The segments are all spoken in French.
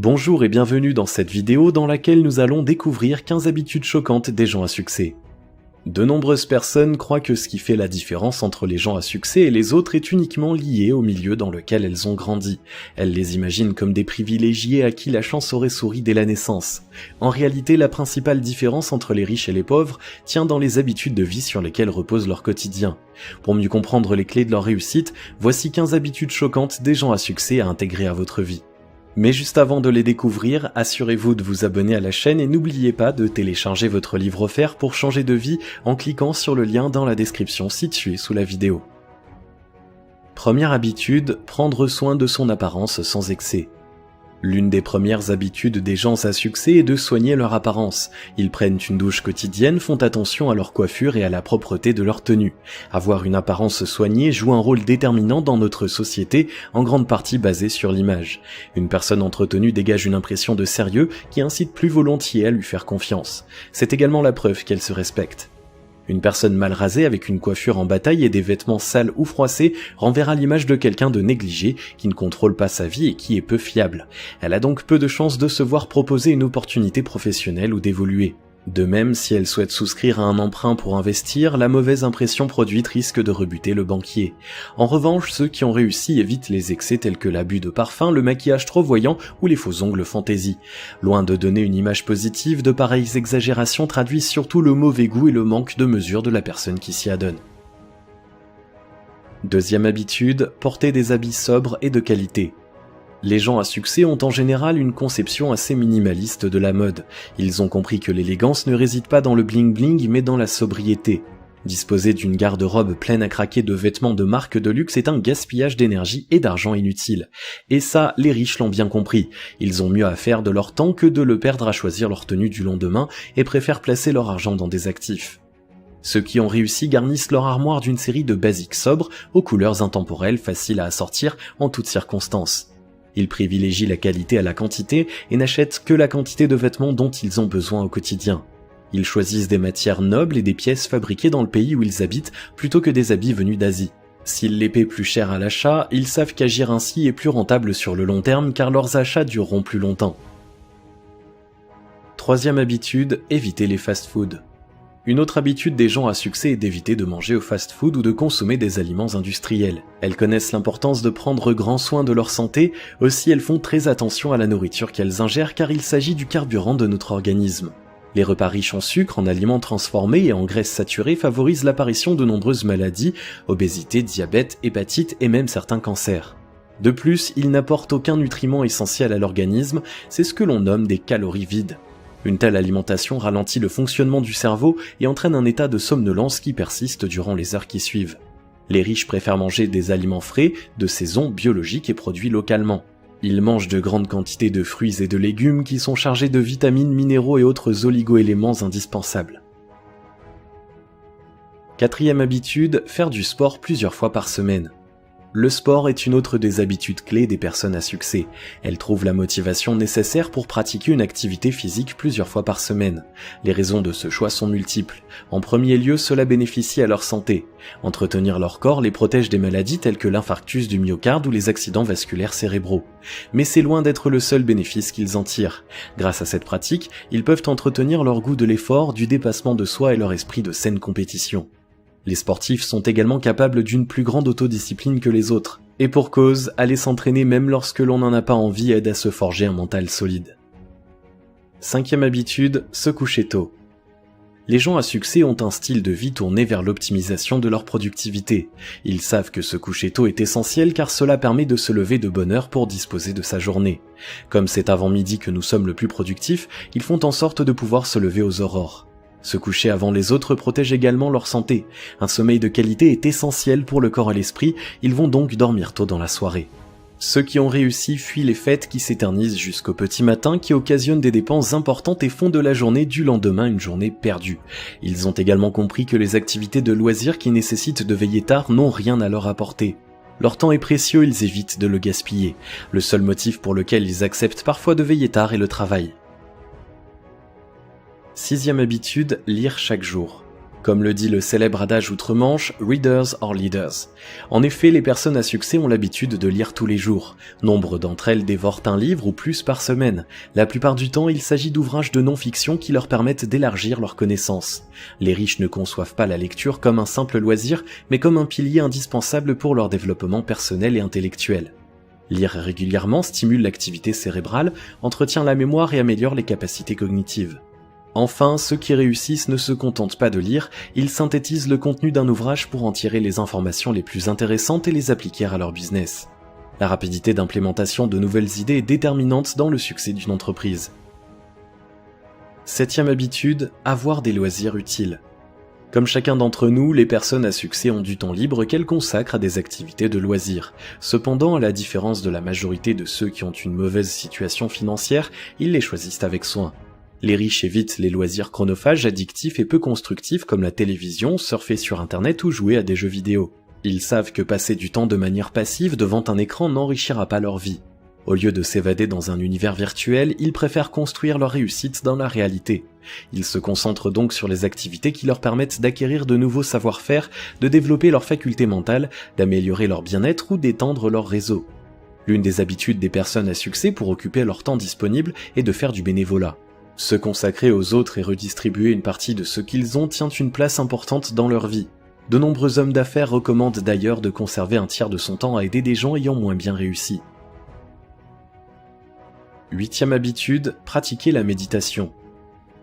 Bonjour et bienvenue dans cette vidéo dans laquelle nous allons découvrir 15 habitudes choquantes des gens à succès. De nombreuses personnes croient que ce qui fait la différence entre les gens à succès et les autres est uniquement lié au milieu dans lequel elles ont grandi. Elles les imaginent comme des privilégiés à qui la chance aurait souri dès la naissance. En réalité, la principale différence entre les riches et les pauvres tient dans les habitudes de vie sur lesquelles repose leur quotidien. Pour mieux comprendre les clés de leur réussite, voici 15 habitudes choquantes des gens à succès à intégrer à votre vie. Mais juste avant de les découvrir, assurez-vous de vous abonner à la chaîne et n'oubliez pas de télécharger votre livre offert pour changer de vie en cliquant sur le lien dans la description située sous la vidéo. Première habitude, prendre soin de son apparence sans excès. L'une des premières habitudes des gens à succès est de soigner leur apparence. Ils prennent une douche quotidienne, font attention à leur coiffure et à la propreté de leur tenue. Avoir une apparence soignée joue un rôle déterminant dans notre société, en grande partie basée sur l'image. Une personne entretenue dégage une impression de sérieux qui incite plus volontiers à lui faire confiance. C'est également la preuve qu'elle se respecte. Une personne mal rasée avec une coiffure en bataille et des vêtements sales ou froissés renverra l'image de quelqu'un de négligé qui ne contrôle pas sa vie et qui est peu fiable. Elle a donc peu de chances de se voir proposer une opportunité professionnelle ou d'évoluer. De même, si elle souhaite souscrire à un emprunt pour investir, la mauvaise impression produite risque de rebuter le banquier. En revanche, ceux qui ont réussi évitent les excès tels que l'abus de parfum, le maquillage trop voyant ou les faux ongles fantaisie. Loin de donner une image positive, de pareilles exagérations traduisent surtout le mauvais goût et le manque de mesure de la personne qui s'y adonne. Deuxième habitude, porter des habits sobres et de qualité. Les gens à succès ont en général une conception assez minimaliste de la mode. Ils ont compris que l'élégance ne réside pas dans le bling-bling mais dans la sobriété. Disposer d'une garde-robe pleine à craquer de vêtements de marque de luxe est un gaspillage d'énergie et d'argent inutile. Et ça, les riches l'ont bien compris. Ils ont mieux à faire de leur temps que de le perdre à choisir leur tenue du lendemain et préfèrent placer leur argent dans des actifs. Ceux qui ont réussi garnissent leur armoire d'une série de basiques sobres aux couleurs intemporelles faciles à assortir en toutes circonstances. Ils privilégient la qualité à la quantité et n'achètent que la quantité de vêtements dont ils ont besoin au quotidien. Ils choisissent des matières nobles et des pièces fabriquées dans le pays où ils habitent plutôt que des habits venus d'Asie. S'ils les paient plus cher à l'achat, ils savent qu'agir ainsi est plus rentable sur le long terme car leurs achats dureront plus longtemps. Troisième habitude, éviter les fast-foods. Une autre habitude des gens à succès est d'éviter de manger au fast-food ou de consommer des aliments industriels. Elles connaissent l'importance de prendre grand soin de leur santé, aussi elles font très attention à la nourriture qu'elles ingèrent car il s'agit du carburant de notre organisme. Les repas riches en sucre, en aliments transformés et en graisses saturées favorisent l'apparition de nombreuses maladies, obésité, diabète, hépatite et même certains cancers. De plus, ils n'apportent aucun nutriment essentiel à l'organisme, c'est ce que l'on nomme des calories vides. Une telle alimentation ralentit le fonctionnement du cerveau et entraîne un état de somnolence qui persiste durant les heures qui suivent. Les riches préfèrent manger des aliments frais, de saison, biologiques et produits localement. Ils mangent de grandes quantités de fruits et de légumes qui sont chargés de vitamines, minéraux et autres oligo-éléments indispensables. Quatrième habitude, faire du sport plusieurs fois par semaine. Le sport est une autre des habitudes clés des personnes à succès. Elles trouvent la motivation nécessaire pour pratiquer une activité physique plusieurs fois par semaine. Les raisons de ce choix sont multiples. En premier lieu, cela bénéficie à leur santé. Entretenir leur corps les protège des maladies telles que l'infarctus du myocarde ou les accidents vasculaires cérébraux. Mais c'est loin d'être le seul bénéfice qu'ils en tirent. Grâce à cette pratique, ils peuvent entretenir leur goût de l'effort, du dépassement de soi et leur esprit de saine compétition. Les sportifs sont également capables d'une plus grande autodiscipline que les autres. Et pour cause, aller s'entraîner même lorsque l'on n'en a pas envie aide à se forger un mental solide. Cinquième habitude, se coucher tôt. Les gens à succès ont un style de vie tourné vers l'optimisation de leur productivité. Ils savent que se coucher tôt est essentiel car cela permet de se lever de bonne heure pour disposer de sa journée. Comme c'est avant midi que nous sommes le plus productifs, ils font en sorte de pouvoir se lever aux aurores. Se coucher avant les autres protège également leur santé. Un sommeil de qualité est essentiel pour le corps et l'esprit, ils vont donc dormir tôt dans la soirée. Ceux qui ont réussi fuient les fêtes qui s'éternisent jusqu'au petit matin, qui occasionnent des dépenses importantes et font de la journée du lendemain une journée perdue. Ils ont également compris que les activités de loisirs qui nécessitent de veiller tard n'ont rien à leur apporter. Leur temps est précieux, ils évitent de le gaspiller. Le seul motif pour lequel ils acceptent parfois de veiller tard est le travail. Sixième habitude, lire chaque jour. Comme le dit le célèbre adage outre-Manche, readers are leaders. En effet, les personnes à succès ont l'habitude de lire tous les jours. Nombre d'entre elles dévorent un livre ou plus par semaine. La plupart du temps, il s'agit d'ouvrages de non-fiction qui leur permettent d'élargir leurs connaissances. Les riches ne conçoivent pas la lecture comme un simple loisir, mais comme un pilier indispensable pour leur développement personnel et intellectuel. Lire régulièrement stimule l'activité cérébrale, entretient la mémoire et améliore les capacités cognitives. Enfin, ceux qui réussissent ne se contentent pas de lire, ils synthétisent le contenu d'un ouvrage pour en tirer les informations les plus intéressantes et les appliquer à leur business. La rapidité d'implémentation de nouvelles idées est déterminante dans le succès d'une entreprise. 7e habitude, avoir des loisirs utiles. Comme chacun d'entre nous, les personnes à succès ont du temps libre qu'elles consacrent à des activités de loisirs. Cependant, à la différence de la majorité de ceux qui ont une mauvaise situation financière, ils les choisissent avec soin. Les riches évitent les loisirs chronophages, addictifs et peu constructifs comme la télévision, surfer sur internet ou jouer à des jeux vidéo. Ils savent que passer du temps de manière passive devant un écran n'enrichira pas leur vie. Au lieu de s'évader dans un univers virtuel, ils préfèrent construire leur réussite dans la réalité. Ils se concentrent donc sur les activités qui leur permettent d'acquérir de nouveaux savoir-faire, de développer leurs facultés mentales, d'améliorer leur bien-être ou d'étendre leur réseau. L'une des habitudes des personnes à succès pour occuper leur temps disponible est de faire du bénévolat. Se consacrer aux autres et redistribuer une partie de ce qu'ils ont tient une place importante dans leur vie. De nombreux hommes d'affaires recommandent d'ailleurs de conserver un tiers de son temps à aider des gens ayant moins bien réussi. 8e habitude, pratiquer la méditation.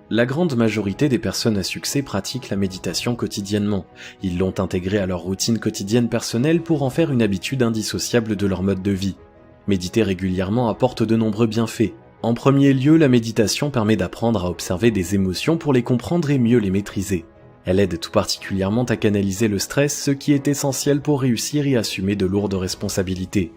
La grande majorité des personnes à succès pratiquent la méditation quotidiennement. Ils l'ont intégrée à leur routine quotidienne personnelle pour en faire une habitude indissociable de leur mode de vie. Méditer régulièrement apporte de nombreux bienfaits. En premier lieu, la méditation permet d'apprendre à observer des émotions pour les comprendre et mieux les maîtriser. Elle aide tout particulièrement à canaliser le stress, ce qui est essentiel pour réussir et assumer de lourdes responsabilités.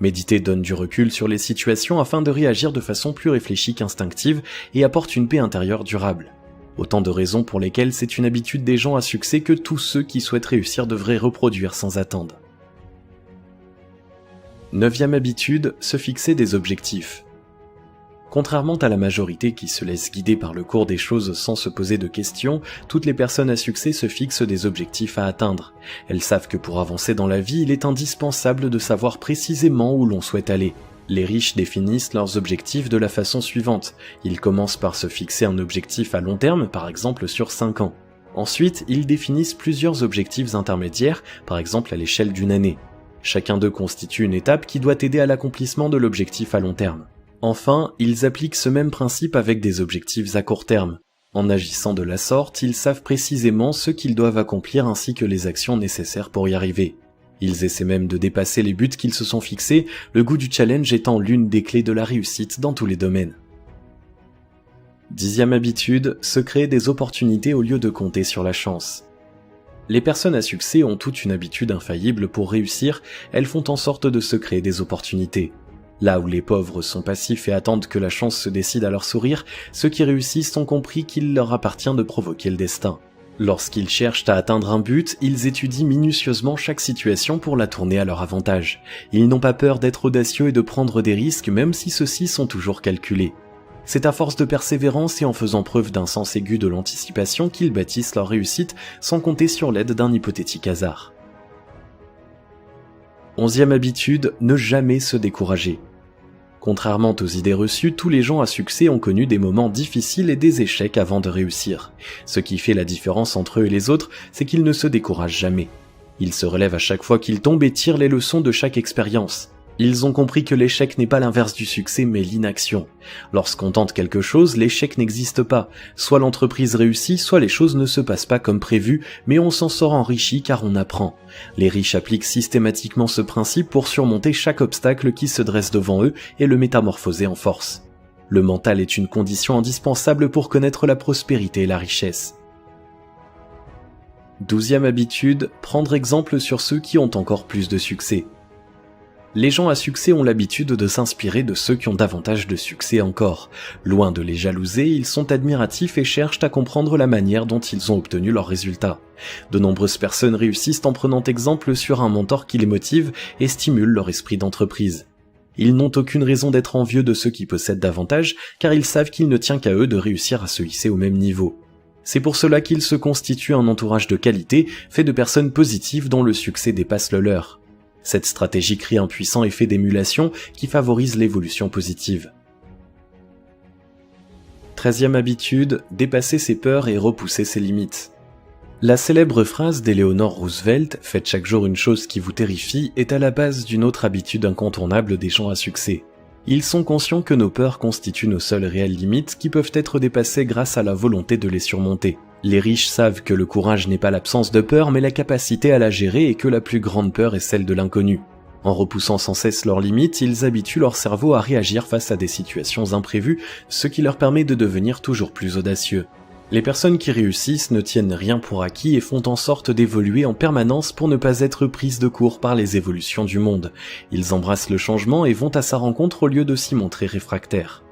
Méditer donne du recul sur les situations afin de réagir de façon plus réfléchie qu'instinctive et apporte une paix intérieure durable. Autant de raisons pour lesquelles c'est une habitude des gens à succès que tous ceux qui souhaitent réussir devraient reproduire sans attendre. 9e habitude, se fixer des objectifs. Contrairement à la majorité qui se laisse guider par le cours des choses sans se poser de questions, toutes les personnes à succès se fixent des objectifs à atteindre. Elles savent que pour avancer dans la vie, il est indispensable de savoir précisément où l'on souhaite aller. Les riches définissent leurs objectifs de la façon suivante. Ils commencent par se fixer un objectif à long terme, par exemple sur 5 ans. Ensuite, ils définissent plusieurs objectifs intermédiaires, par exemple à l'échelle d'une année. Chacun d'eux constitue une étape qui doit aider à l'accomplissement de l'objectif à long terme. Enfin, ils appliquent ce même principe avec des objectifs à court terme. En agissant de la sorte, ils savent précisément ce qu'ils doivent accomplir ainsi que les actions nécessaires pour y arriver. Ils essaient même de dépasser les buts qu'ils se sont fixés, le goût du challenge étant l'une des clés de la réussite dans tous les domaines. 10e habitude, se créer des opportunités au lieu de compter sur la chance. Les personnes à succès ont toute une habitude infaillible pour réussir, elles font en sorte de se créer des opportunités. Là où les pauvres sont passifs et attendent que la chance se décide à leur sourire, ceux qui réussissent ont compris qu'il leur appartient de provoquer le destin. Lorsqu'ils cherchent à atteindre un but, ils étudient minutieusement chaque situation pour la tourner à leur avantage. Ils n'ont pas peur d'être audacieux et de prendre des risques même si ceux-ci sont toujours calculés. C'est à force de persévérance et en faisant preuve d'un sens aigu de l'anticipation qu'ils bâtissent leur réussite sans compter sur l'aide d'un hypothétique hasard. 11e habitude, ne jamais se décourager. Contrairement aux idées reçues, tous les gens à succès ont connu des moments difficiles et des échecs avant de réussir. Ce qui fait la différence entre eux et les autres, c'est qu'ils ne se découragent jamais. Ils se relèvent à chaque fois qu'ils tombent et tirent les leçons de chaque expérience. Ils ont compris que l'échec n'est pas l'inverse du succès mais l'inaction. Lorsqu'on tente quelque chose, l'échec n'existe pas. Soit l'entreprise réussit, soit les choses ne se passent pas comme prévu, mais on s'en sort enrichi car on apprend. Les riches appliquent systématiquement ce principe pour surmonter chaque obstacle qui se dresse devant eux et le métamorphoser en force. Le mental est une condition indispensable pour connaître la prospérité et la richesse. 12e habitude, prendre exemple sur ceux qui ont encore plus de succès. Les gens à succès ont l'habitude de s'inspirer de ceux qui ont davantage de succès encore. Loin de les jalouser, ils sont admiratifs et cherchent à comprendre la manière dont ils ont obtenu leurs résultats. De nombreuses personnes réussissent en prenant exemple sur un mentor qui les motive et stimule leur esprit d'entreprise. Ils n'ont aucune raison d'être envieux de ceux qui possèdent davantage, car ils savent qu'il ne tient qu'à eux de réussir à se hisser au même niveau. C'est pour cela qu'ils se constituent un entourage de qualité, fait de personnes positives dont le succès dépasse le leur. Cette stratégie crée un puissant effet d'émulation qui favorise l'évolution positive. 13e habitude, dépasser ses peurs et repousser ses limites. La célèbre phrase d'Eleanor Roosevelt « Faites chaque jour une chose qui vous terrifie » est à la base d'une autre habitude incontournable des gens à succès. Ils sont conscients que nos peurs constituent nos seules réelles limites qui peuvent être dépassées grâce à la volonté de les surmonter. Les riches savent que le courage n'est pas l'absence de peur mais la capacité à la gérer et que la plus grande peur est celle de l'inconnu. En repoussant sans cesse leurs limites, ils habituent leur cerveau à réagir face à des situations imprévues, ce qui leur permet de devenir toujours plus audacieux. Les personnes qui réussissent ne tiennent rien pour acquis et font en sorte d'évoluer en permanence pour ne pas être prises de court par les évolutions du monde. Ils embrassent le changement et vont à sa rencontre au lieu de s'y montrer réfractaires.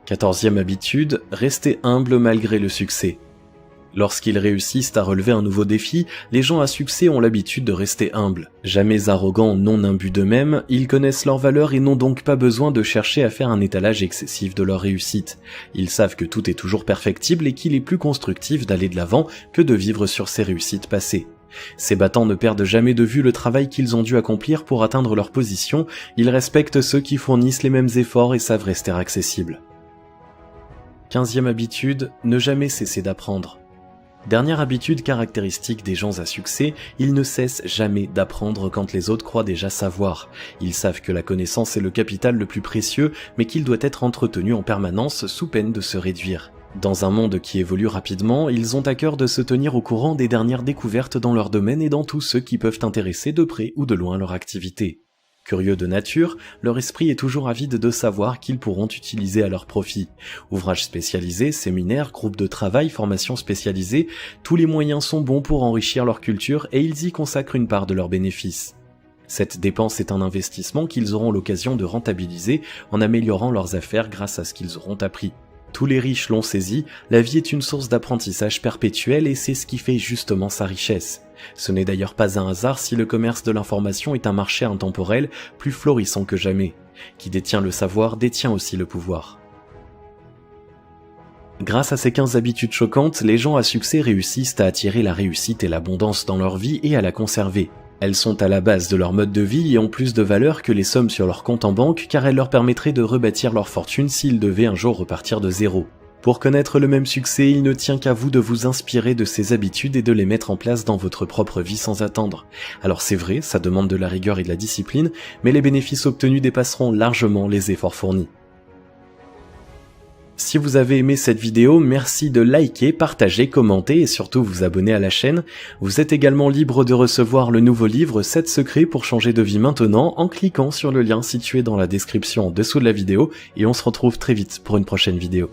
14e habitude, rester humble malgré le succès. Lorsqu'ils réussissent à relever un nouveau défi, les gens à succès ont l'habitude de rester humbles. Jamais arrogants, non imbus d'eux-mêmes, ils connaissent leurs valeurs et n'ont donc pas besoin de chercher à faire un étalage excessif de leur réussite. Ils savent que tout est toujours perfectible et qu'il est plus constructif d'aller de l'avant que de vivre sur ses réussites passées. Ces battants ne perdent jamais de vue le travail qu'ils ont dû accomplir pour atteindre leur position, ils respectent ceux qui fournissent les mêmes efforts et savent rester accessibles. 15e habitude, ne jamais cesser d'apprendre. Dernière habitude caractéristique des gens à succès, ils ne cessent jamais d'apprendre quand les autres croient déjà savoir. Ils savent que la connaissance est le capital le plus précieux, mais qu'il doit être entretenu en permanence sous peine de se réduire. Dans un monde qui évolue rapidement, ils ont à cœur de se tenir au courant des dernières découvertes dans leur domaine et dans tous ceux qui peuvent intéresser de près ou de loin leur activité. Curieux de nature, leur esprit est toujours avide de savoir qu'ils pourront utiliser à leur profit. Ouvrages spécialisés, séminaires, groupes de travail, formations spécialisées, tous les moyens sont bons pour enrichir leur culture et ils y consacrent une part de leurs bénéfices. Cette dépense est un investissement qu'ils auront l'occasion de rentabiliser en améliorant leurs affaires grâce à ce qu'ils auront appris. Tous les riches l'ont saisi, la vie est une source d'apprentissage perpétuel et c'est ce qui fait justement sa richesse. Ce n'est d'ailleurs pas un hasard si le commerce de l'information est un marché intemporel plus florissant que jamais. Qui détient le savoir détient aussi le pouvoir. Grâce à ces 15 habitudes choquantes, les gens à succès réussissent à attirer la réussite et l'abondance dans leur vie et à la conserver. Elles sont à la base de leur mode de vie et ont plus de valeur que les sommes sur leur compte en banque car elles leur permettraient de rebâtir leur fortune s'ils devaient un jour repartir de zéro. Pour connaître le même succès, il ne tient qu'à vous de vous inspirer de ces habitudes et de les mettre en place dans votre propre vie sans attendre. Alors c'est vrai, ça demande de la rigueur et de la discipline, mais les bénéfices obtenus dépasseront largement les efforts fournis. Si vous avez aimé cette vidéo, merci de liker, partager, commenter et surtout vous abonner à la chaîne. Vous êtes également libre de recevoir le nouveau livre 7 secrets pour changer de vie maintenant en cliquant sur le lien situé dans la description en dessous de la vidéo et on se retrouve très vite pour une prochaine vidéo.